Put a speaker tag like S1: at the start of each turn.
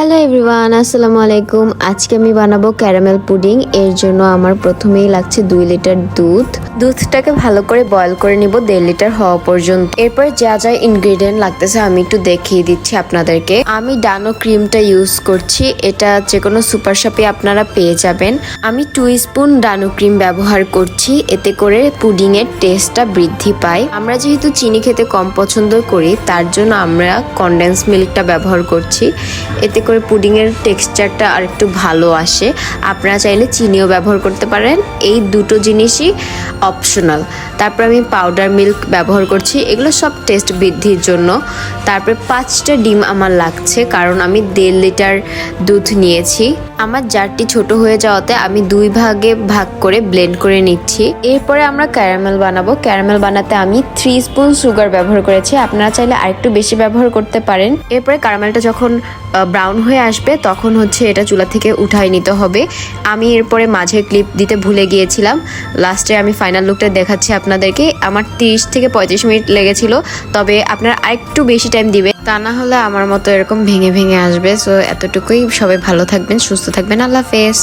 S1: Hello everyone, আসসালামু আলাইকুম। আজকে আমি বানাবো ক্যারামেল পুডিং। এর জন্য আমার প্রথমেই লাগছে 2 লিটার দুধটাকে ভালো করে বয়ল করে নিব 1.5 লিটার হওয়া পর্যন্ত। এরপর যা যা ইনগ্রেডিয়েন্ট লাগতেছে আমি একটু দেখিয়ে দিচ্ছি আপনাদেরকে। আমি ডানো ক্রিমটা ইউজ করছি, এটা যে কোনো সুপার শপে আপনারা পেয়ে যাবেন। আমি 2 স্পুন ডানো ক্রিম ব্যবহার করছি, এতে করে পুডিং এর টেস্টটা বৃদ্ধি পায়। আমরা যেহেতু চিনি খেতে কম পছন্দ করি, তার জন্য আমরা কনডেন্স মিল্কটা ব্যবহার করছি, এতে করে পুডিংয়ের টেক্সচারটা আর একটু ভালো আসে। আপনারা চাইলে চিনিও ব্যবহার করতে পারেন, এই দুটো জিনিসই অপশনাল। তারপর আমি পাউডার মিল্ক ব্যবহার করছি, এগুলো সব টেস্ট বৃদ্ধির জন্য। তারপরে 5টা ডিম আমার লাগছে, কারণ আমি 1.5 লিটার দুধ নিয়েছি। আমার জারটি ছোট হয়ে যাওয়াতে আমি 2 ভাগে ভাগ করে ব্লেন্ড করে নিচ্ছি। এরপরে আমরা ক্যারামেল বানাবো। ক্যারামেল বানাতে আমি 3 স্পুন সুগার ব্যবহার করেছি, আপনারা চাইলে আরেকটু বেশি ব্যবহার করতে পারেন। এরপরে ক্যারামেলটা যখন ব্রাউন হয়ে আসবে তখন এটা চুলা থেকে উঠাই নিতে হবে। আমি এরপরে মাঝে ক্লিপ দিতে ভুলে গিয়েছিলাম, লাস্টে আমি ফাইনাল লুকটা দেখাচ্ছি আপনাদেরকে। আমার 30 থেকে 35 মিনিট লেগেছিল, তবে আপনারা আরেকটু বেশি টাইম দিবেন, তা না হলে আমার মতো এরকম ভেঙে ভেঙে আসবে। সো এতটুকুই। সবাই ভালো থাকবেন, সুস্থ থাকবেন। আল্লাহ হাফেজ।